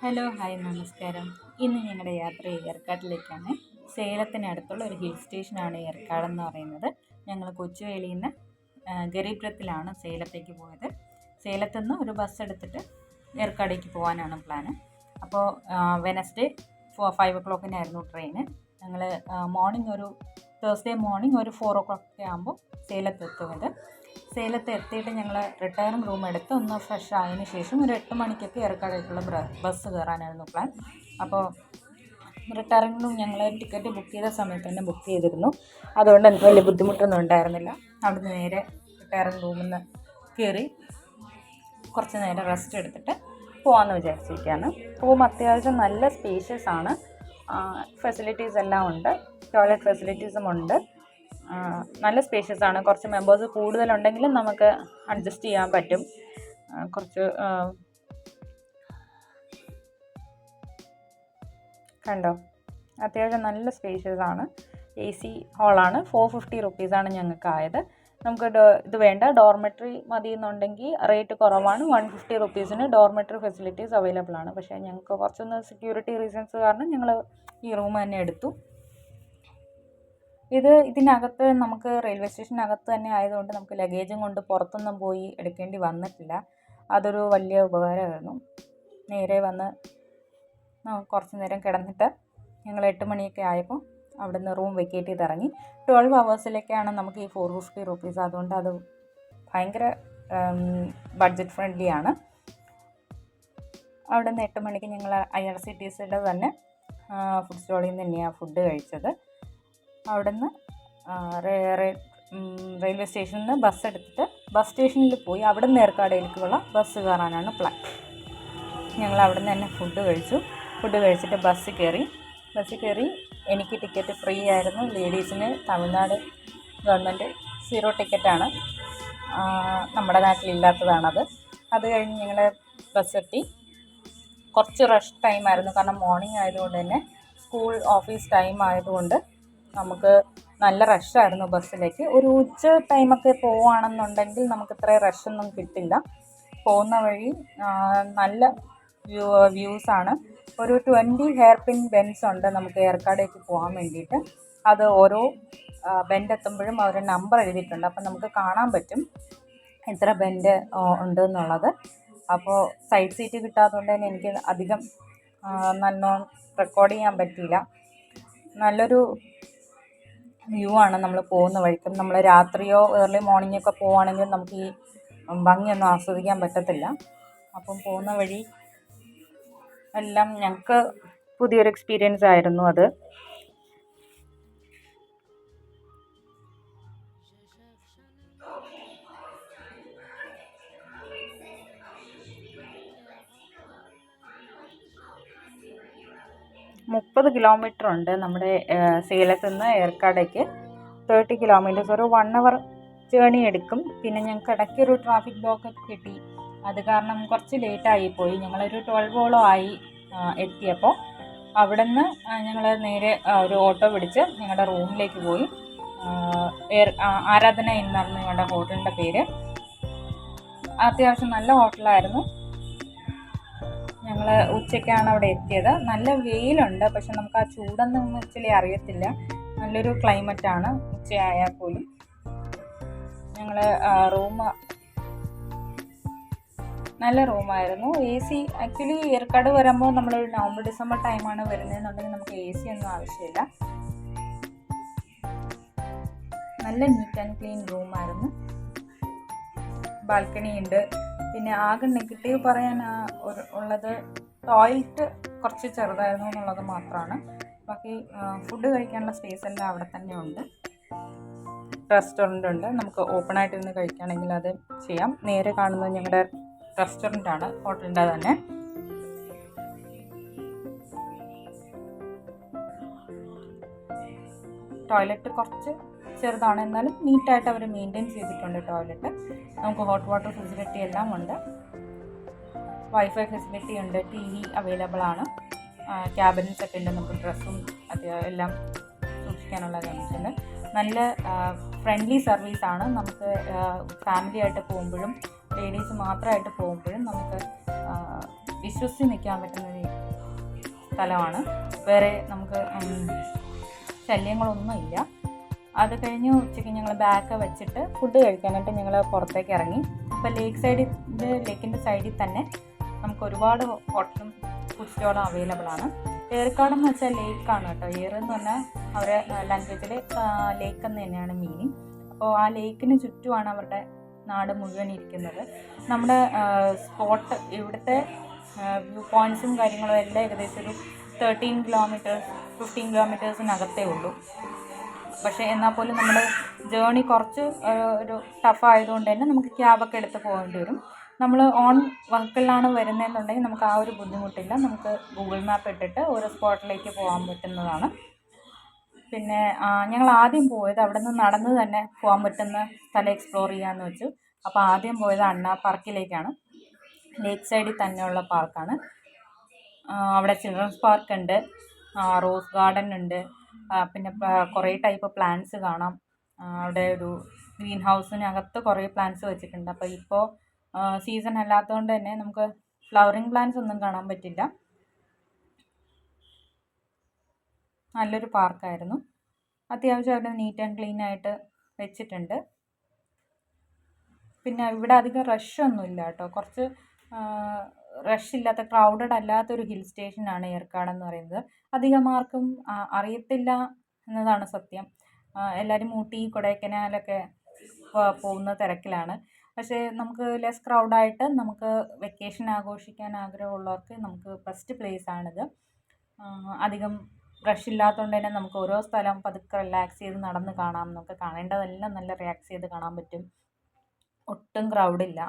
Hello hi നമസ്കാരം. ഇന്ന് ഞങ്ങളുടെ യാത്ര ഏർക്കാട്ടിലേക്കാണ്. സേലത്തിനടുത്തുള്ള ഒരു ഹിൽ സ്റ്റേഷനാണ് ഏർക്കാടെന്ന് പറയുന്നത്. ഞങ്ങൾ കൊച്ചുവേളിയിൽ നിന്ന് ഗരീബ്രത്തിലാണ് സേലത്തേക്ക് പോയത്. സേലത്തുനിന്ന് ഒരു ബസ് എടുത്തിട്ട് ഏർക്കാടേക്ക് പോകാനാണ് പ്ലാന്. അപ്പോൾ വെനസ്ഡേ 5 o'clock ട്രെയിന്. ഞങ്ങൾ തേഴ്സ്ഡേ മോർണിംഗ് ഒരു 4 o'clock ആകുമ്പോൾ സേലത്തെത്തുന്നത്. സേലത്ത് എത്തിയിട്ട് ഞങ്ങൾ റിട്ടയറിംഗ് റൂം എടുത്ത് ഒന്ന് ഫ്രഷ് ആയതിനു ശേഷം ഒരു 8 മണിക്കൊക്കെ ഏർക്കാടേക്കുള്ള ബസ് കയറാനായിരുന്നു പ്ലാൻ. അപ്പോൾ റിട്ടയറിംഗ് റൂം ഞങ്ങൾ ടിക്കറ്റ് ബുക്ക് ചെയ്ത സമയത്ത് തന്നെ ബുക്ക് ചെയ്തിരുന്നു. അതുകൊണ്ട് എനിക്ക് വലിയ ബുദ്ധിമുട്ടൊന്നും ഉണ്ടായിരുന്നില്ല. അവിടുന്ന് നേരെ റിട്ടയറിംഗ് റൂമിൽ നിന്ന് കയറി കുറച്ച് നേരം റെസ്റ്റ് എടുത്തിട്ട് പോകാമെന്ന് വിചാരിച്ചിരിക്കുകയാണ്. റൂം അത്യാവശ്യം നല്ല സ്പേഷ്യസ് ആണ്. ഫെസിലിറ്റീസ് എല്ലാം ഉണ്ട്. ടോയ്ലറ്റ് ഫെസിലിറ്റീസും ഉണ്ട്. നല്ല സ്പേഷ്യസ് ആണ്. കുറച്ച് മെമ്പേഴ്സ് കൂടുതലുണ്ടെങ്കിലും നമുക്ക് അഡ്ജസ്റ്റ് ചെയ്യാൻ പറ്റും. കുറച്ച് കണ്ടോ, അത്യാവശ്യം നല്ല സ്പേഷ്യസ് ആണ്. AC ഹാളാണ്. 450 rupees ഞങ്ങൾക്ക് ആയത്. നമുക്ക് ഇത് വേണ്ട, ഡോർമെട്രി മതി എന്നുണ്ടെങ്കിൽ റേറ്റ് കുറവാണ്. 150 rupees ഡോർമെട്രി ഫെസിലിറ്റീസ് അവൈലബിൾ ആണ്. പക്ഷേ ഞങ്ങൾക്ക് കുറച്ചൊന്ന് സെക്യൂരിറ്റി റീസൺസ് കാരണം ഞങ്ങൾ ഈ റൂം തന്നെ എടുത്തു. ഇതിനകത്ത് നമുക്ക് റെയിൽവേ സ്റ്റേഷനകത്ത് തന്നെ ആയതുകൊണ്ട് നമുക്ക് ലഗേജും കൊണ്ട് പുറത്തൊന്നും പോയി എടുക്കേണ്ടി വന്നിട്ടില്ല. അതൊരു വലിയ ഉപകാരമായിരുന്നു. നേരെ വന്ന് കുറച്ച് നേരം കിടന്നിട്ട് ഞങ്ങൾ 8 മണിയൊക്കെ ആയപ്പോൾ അവിടുന്ന് റൂം വെക്കേറ്റ് ചെയ്ത് ഇറങ്ങി. 12 hours നമുക്ക് ഈ 450 rupees. അതുകൊണ്ട് അത് ഭയങ്കര ബഡ്ജറ്റ് ഫ്രണ്ട്ലി ആണ്. അവിടുന്ന് 8 മണിക്ക് ഞങ്ങൾ IRCTCയുടെ തന്നെ ഫുഡ് സ്റ്റോളിൽ നിന്ന് തന്നെയാണ് ഫുഡ് കഴിച്ചത്. അവിടുന്ന് റെയിൽവേ സ്റ്റേഷനിൽ നിന്ന് ബസ് എടുത്തിട്ട് ബസ് സ്റ്റേഷനിൽ പോയി അവിടെ നിന്ന് ഏർക്കാടേക്കുള്ള ബസ് കയറാനാണ് പ്ലാൻ. ഞങ്ങൾ അവിടെ നിന്ന് തന്നെ ഫുഡ് കഴിച്ചിട്ട് ബസ്സിൽ കയറി. എനിക്ക് ടിക്കറ്റ് ഫ്രീ ആയിരുന്നു. ലേഡീസിന് തമിഴ്നാട് ഗവൺമെൻറ് 0 ടിക്കറ്റാണ്. നമ്മുടെ നാട്ടിലില്ലാത്തതാണത്. അത് കഴിഞ്ഞ് ഞങ്ങൾ ബസ്സെത്തി. കുറച്ച് റഷ് ടൈമായിരുന്നു. കാരണം മോർണിംഗ് ആയതുകൊണ്ട് തന്നെ സ്കൂൾ ഓഫീസ് ടൈം ആയതുകൊണ്ട് നമുക്ക് നല്ല റഷായിരുന്നു ബസ്സിലേക്ക്. ഒരു ഉച്ച ടൈമൊക്കെ പോവുകയാണെന്നുണ്ടെങ്കിൽ നമുക്ക് ഇത്രയും റഷൊന്നും കിട്ടില്ല. പോകുന്ന വഴി നല്ല വ്യൂസാണ്. ഒരു 20 ഹെയർ-പിൻ ബെൻഡ്സ് ഉണ്ട് നമുക്ക് ഏർക്കാടേക്ക് പോകാൻ വേണ്ടിയിട്ട്. അത് ഓരോ ബെൻഡ് എത്തുമ്പോഴും അവർ നമ്പർ എഴുതിയിട്ടുണ്ട്. അപ്പം നമുക്ക് കാണാൻ പറ്റും എത്ര ബെൻഡ് ഉണ്ട് എന്നുള്ളത്. അപ്പോൾ സൈഡ് സീറ്റ് കിട്ടാത്തതുകൊണ്ട് തന്നെ എനിക്ക് അധികം നല്ലോണം റെക്കോർഡ് ചെയ്യാൻ പറ്റിയില്ല. നല്ലൊരു വ്യൂ ആണ് നമ്മൾ പോകുന്ന വഴിക്കും. നമ്മൾ രാത്രിയോ ഏർലി മോർണിംഗൊക്കെ പോവുകയാണെങ്കിൽ നമുക്ക് ഈ ഭംഗിയൊന്നും ആസ്വദിക്കാൻ പറ്റത്തില്ല. അപ്പം പോകുന്ന വഴി എല്ലാം ഞങ്ങൾക്ക് പുതിയൊരു എക്സ്പീരിയൻസ് ആയിരുന്നു അത്. $30 kilometer ഉണ്ട് നമ്മുടെ സേലത്ത് നിന്ന് ഏർക്കാടേക്ക്. 30 kilometers, ഒരു 1 hour ജേണി എടുക്കും. പിന്നെ ഞങ്ങൾക്ക് ഇടയ്ക്കൊരു ട്രാഫിക് ബ്ലോക്കൊക്കെ കിട്ടി. അത് കാരണം കുറച്ച് ലേറ്റായിപ്പോയി. ഞങ്ങളൊരു 12 ആയി എത്തിയപ്പോൾ. അവിടെ നിന്ന് ഞങ്ങൾ നേരെ ഒരു ഓട്ടോ പിടിച്ച് ഞങ്ങളുടെ റൂമിലേക്ക് പോയി. ആരാധന എന്നായിരുന്നു ഞങ്ങളുടെ ഹോട്ടലിൻ്റെ പേര്. അത്യാവശ്യം നല്ല ഹോട്ടലായിരുന്നു. ഞങ്ങൾ ഉച്ചയ്ക്കാണ് അവിടെ എത്തിയത്. നല്ല വെയിലുണ്ട്, പക്ഷെ നമുക്ക് ആ ചൂടൊന്നും ആക്ച്വലി അറിയത്തില്ല. നല്ലൊരു ക്ലൈമറ്റാണ് ഉച്ചയായാൽ പോലും. ഞങ്ങൾ നല്ല റൂമായിരുന്നു. AC ആക്ച്വലി ഏർക്കാട് വരുമ്പോൾ നമ്മളൊരു നവംബർ ഡിസംബർ ടൈമാണ് വരുന്നതെന്നുണ്ടെങ്കിൽ നമുക്ക് AC ഒന്നും ആവശ്യമില്ല. നല്ല നീറ്റ് ആൻഡ് ക്ലീൻ റൂമായിരുന്നു. ബാൽക്കണി ഉണ്ട്. പിന്നെ ആകെ നെഗറ്റീവ് പറയാൻ ഉള്ളത് ടോയ്ലറ്റ് കുറച്ച് ചെറുതായിരുന്നു എന്നുള്ളത് മാത്രമാണ്. ബാക്കി ഫുഡ് കഴിക്കാനുള്ള സ്പേസ് എല്ലാം അവിടെ തന്നെ ഉണ്ട്. റെസ്റ്റോറൻ്റ് ഉണ്ട്. നമുക്ക് ഓപ്പണായിട്ട് ഇരുന്ന് കഴിക്കുകയാണെങ്കിൽ അത് ചെയ്യാം. നേരെ കാണുന്നത് ഞങ്ങളുടെ റെസ്റ്റോറൻ്റാണ്, ഹോട്ടലിൻ്റെ തന്നെ. ടോയ്ലറ്റ് കുറച്ച് ചെറുതാണ്, എന്നാലും നീറ്റായിട്ട് അവർ മെയിൻറ്റെയിൻ ചെയ്തിട്ടുണ്ട് ടോയ്ലറ്റ്. നമുക്ക് ഹോട്ട് വാട്ടർ ഫെസിലിറ്റി എല്ലാം ഉണ്ട്. വൈഫൈ ഫെസിലിറ്റി ഉണ്ട്. TV അവൈലബിൾ ആണ്. ക്യാബിൻ സെറ്റ് ഉണ്ട്. നമുക്ക് ഡ്രസ്സും എല്ലാം സൂക്ഷിക്കാനുള്ള കാര്യമുണ്ട്. നല്ല ഫ്രണ്ട്ലി സർവീസാണ്. നമുക്ക് ഫാമിലി ആയിട്ട് പോകുമ്പോഴും ലേഡീസ് മാത്രമായിട്ട് പോകുമ്പോഴും നമുക്ക് വിശ്വസിച്ച് നിൽക്കാൻ പറ്റുന്ന സ്ഥലമാണ്. വേറെ നമുക്ക് ശല്യങ്ങളൊന്നുമില്ല. അത് കഴിഞ്ഞ് ഉച്ചയ്ക്ക് ഞങ്ങൾ ബാഗ് വെച്ചിട്ട് ഫുഡ് കഴിക്കാനായിട്ട് ഞങ്ങൾ പുറത്തേക്ക് ഇറങ്ങി. അപ്പോൾ ലേക്കിൻ്റെ സൈഡിൽ തന്നെ നമുക്ക് ഒരുപാട് ഹോട്ടലും ഫുഡ് സ്റ്റോളും അവൈലബിൾ ആണ്. ഏർക്കാട് എന്ന് വെച്ചാൽ ലേക്കാണ് കേട്ടോ. ഏർ എന്ന് പറഞ്ഞാൽ അവരുടെ ലാംഗ്വേജിൽ ലേക്ക് എന്ന് തന്നെയാണ് മീനിങ്. അപ്പോൾ ആ ലേക്കിന് ചുറ്റുമാണ് അവരുടെ നാട് മുഴുവൻ ഇരിക്കുന്നത്. നമ്മുടെ സ്പോട്ട് ഇവിടുത്തെ വ്യൂ പോയിൻറ്റ്സും കാര്യങ്ങളും എല്ലാം ഏകദേശം ഒരു 13 കിലോമീറ്റേഴ്സ് 15 കിലോമീറ്റേഴ്സിനകത്തേ ഉള്ളൂ. പക്ഷേ എന്നാൽ പോലും നമ്മുടെ ജേണി കുറച്ച് ഒരു ടഫ് ആയതുകൊണ്ട് തന്നെ നമുക്ക് ക്യാബൊക്കെ എടുത്ത് പോകേണ്ടി വരും. നമ്മൾ ഓൺ വെഹിക്കിളിലാണ് വരുന്നതെന്നുണ്ടെങ്കിൽ നമുക്ക് ആ ഒരു ബുദ്ധിമുട്ടില്ല. നമുക്ക് ഗൂഗിൾ മാപ്പ് ഇട്ടിട്ട് ഓരോ സ്പോട്ടിലേക്ക് പോകാൻ പറ്റുന്നതാണ്. പിന്നെ ഞങ്ങൾ ആദ്യം പോയത് അവിടെ നിന്ന് നടന്ന് തന്നെ പോകാൻ പറ്റുന്ന സ്ഥലം എക്സ്പ്ലോർ ചെയ്യാമെന്ന് വെച്ചു. അപ്പോൾ ആദ്യം പോയത് അണ്ണ പാർക്കിലേക്കാണ്. ലേക്ക് സൈഡിൽ തന്നെയുള്ള പാർക്കാണ്. അവിടെ ചിൽഡ്രൻസ് പാർക്ക് ഉണ്ട്, റോസ് ഗാർഡൻ ഉണ്ട്, പിന്നെ കുറേ ടൈപ്പ് പ്ലാന്റ്സ് കാണാം. അവിടെ ഒരു ഗ്രീൻ ഹൗസിനകത്ത് കുറേ പ്ലാന്റ്സ് വെച്ചിട്ടുണ്ട്. അപ്പോൾ ഇപ്പോൾ സീസൺ അല്ലാത്തതുകൊണ്ട് തന്നെ നമുക്ക് ഫ്ലവറിങ് പ്ലാന്റ്സ് ഒന്നും കാണാൻ പറ്റില്ല. നല്ലൊരു പാർക്കായിരുന്നു. അത്യാവശ്യം അവിടെ നീറ്റ് ആൻഡ് ക്ലീൻ ആയിട്ട് വെച്ചിട്ടുണ്ട്. പിന്നെ ഇവിടെ അധികം റഷൊന്നുമില്ല കേട്ടോ. കുറച്ച് റഷില്ലാത്ത ക്രൗഡഡ് അല്ലാത്തൊരു ഹിൽ സ്റ്റേഷനാണ് ഏർക്കാടെന്ന് പറയുന്നത്. അധികം ആർക്കും അറിയത്തില്ല എന്നതാണ് സത്യം. എല്ലാവരും ഊട്ടി കൊടൈക്കനാലൊക്കെ പോകുന്ന തിരക്കിലാണ്. പക്ഷേ നമുക്ക് ലെസ് ക്രൗഡായിട്ട് നമുക്ക് വെക്കേഷൻ ആഘോഷിക്കാൻ ആഗ്രഹമുള്ളവർക്ക് നമുക്ക് ബെസ്റ്റ് പ്ലേസാണിത്. അധികം റഷ് ഇല്ലാത്തതുകൊണ്ട് തന്നെ നമുക്ക് ഓരോ സ്ഥലം പതുക്കെ റിലാക്സ് ചെയ്ത് നടന്ന് കാണാം. നമുക്ക് കാണേണ്ടതെല്ലാം നല്ല റിലാക്സ് ചെയ്ത് കാണാൻ പറ്റും. ഒട്ടും ക്രൗഡില്ല.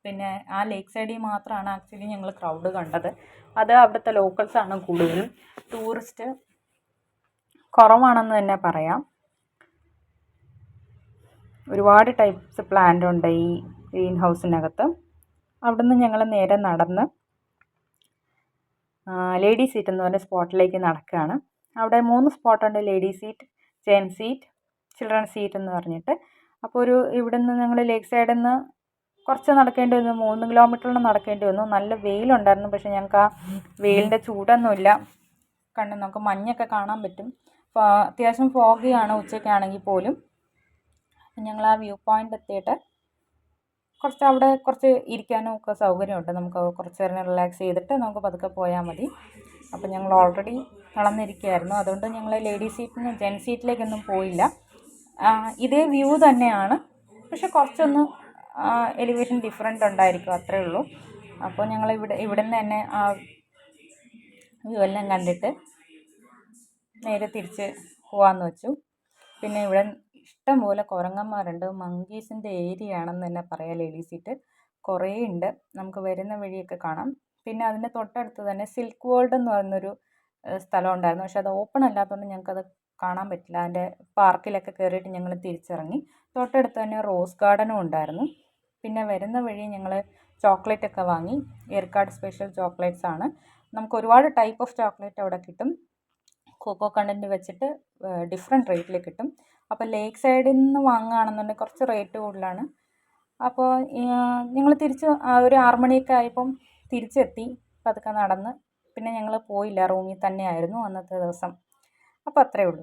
പിന്നെ ആ ലേക്ക് സൈഡിൽ മാത്രമാണ് ആക്ച്വലി ഞങ്ങൾ ക്രൗഡ് കണ്ടത്. അത് അവിടുത്തെ ലോക്കൽസാണ് കൂടുതലും. ടൂറിസ്റ്റ് കുറവാണെന്ന് തന്നെ പറയാം. ഒരുപാട് ടൈപ്സ് പ്ലാന്റ് ഉണ്ട് ഈ ഗ്രീൻ ഹൗസിനകത്ത്. അവിടുന്ന് ഞങ്ങൾ നേരെ നടന്ന് ലേഡി സീറ്റ് എന്ന് പറഞ്ഞ സ്പോട്ടിലേക്ക് നടക്കുകയാണ്. അവിടെ 3 സ്പോട്ടുണ്ട്: lady seat, gen seat, children seat എന്ന് പറഞ്ഞിട്ട്. അപ്പോൾ ഇവിടെ നിന്ന് ഞങ്ങൾ ലേക്ക് സൈഡിൽ നിന്ന് കുറച്ച് നടക്കേണ്ടി വന്നു. 3 കിലോമീറ്ററോളം നടക്കേണ്ടി വന്നു. നല്ല വെയിലുണ്ടായിരുന്നു. പക്ഷേ ഞങ്ങൾക്ക് ആ വെയിലിൻ്റെ ചൂടൊന്നുമില്ല. നമുക്ക് മഞ്ഞൊക്കെ കാണാൻ പറ്റും. അപ്പോൾ അത്യാവശ്യം ഫോഗിയാണ് ഉച്ചയ്ക്കാണെങ്കിൽ പോലും. ഞങ്ങൾ ആ വ്യൂ പോയിൻ്റ് എത്തിയിട്ട് അവിടെ കുറച്ച് ഇരിക്കാനും ഒക്കെ സൗകര്യമുണ്ട്. നമുക്ക് കുറച്ച് നേരം റിലാക്സ് ചെയ്തിട്ട് നമുക്ക് പതുക്കെ പോയാൽ മതി. അപ്പോൾ ഞങ്ങൾ ഓൾറെഡി തളർന്നിരിക്കുകയായിരുന്നു. അതുകൊണ്ട് ഞങ്ങൾ ലേഡി സീറ്റിൽ നിന്ന് ജെൻ സീറ്റിലേക്കൊന്നും പോയില്ല. ഇതേ വ്യൂ തന്നെയാണ്, പക്ഷെ കുറച്ചൊന്ന് എലിവേഷൻ ഡിഫറെൻ്റ് ഉണ്ടായിരിക്കും, അത്രേ ഉള്ളൂ. അപ്പോൾ ഞങ്ങൾ ഇവിടെ നിന്ന് തന്നെ ആ വ്യൂ എല്ലാം കണ്ടിട്ട് നേരെ തിരിച്ച് പോകാമെന്ന് വെച്ചു. പിന്നെ ഇവിടെ ഇഷ്ടംപോലെ കുരങ്ങന്മാരുണ്ട്. മങ്കീസിൻ്റെ ഏരിയ ആണെന്ന് തന്നെ പറയാം ലേഡി സീറ്റ്. കുറേ ഉണ്ട്, നമുക്ക് വരുന്ന വഴിയൊക്കെ കാണാം. പിന്നെ അതിൻ്റെ തൊട്ടടുത്ത് തന്നെ സിൽക്ക് വേൾഡ് എന്ന് പറയുന്നൊരു സ്ഥലം ഉണ്ടായിരുന്നു. പക്ഷെ അത് ഓപ്പൺ അല്ലാത്തതുകൊണ്ട് ഞങ്ങൾക്കത് കാണാൻ പറ്റില്ല. അതിൻ്റെ പാർക്കിലൊക്കെ കയറിയിട്ട് ഞങ്ങൾ തിരിച്ചിറങ്ങി. തൊട്ടടുത്ത് തന്നെ റോസ് ഗാർഡനും ഉണ്ടായിരുന്നു. പിന്നെ വരുന്ന വഴി ഞങ്ങൾ ചോക്ലേറ്റൊക്കെ വാങ്ങി. ഏർക്കാട് സ്പെഷ്യൽ ചോക്ലേറ്റ്സ് ആണ്. നമുക്ക് ഒരുപാട് ടൈപ്പ് ഓഫ് ചോക്ലേറ്റ് അവിടെ കിട്ടും. കൊക്കോ കണ്ടൻറ്റ് വെച്ചിട്ട് ഡിഫറെൻറ്റ് റേറ്റിൽ കിട്ടും. അപ്പോൾ ലേക്ക് സൈഡിൽ നിന്ന് വാങ്ങുകയാണെന്നുണ്ടെങ്കിൽ കുറച്ച് റേറ്റ് കൂടുതലാണ്. അപ്പോൾ ഞങ്ങൾ തിരിച്ച് ഒരു 6 മണിയൊക്കെ ആയപ്പം തിരിച്ചെത്തി പതുക്കെ നടന്ന്. പിന്നെ ഞങ്ങൾ പോയില്ല, റൂമിൽ തന്നെയായിരുന്നു അന്നത്തെ ദിവസം. അപ്പോൾ അത്രയേ ഉള്ളൂ.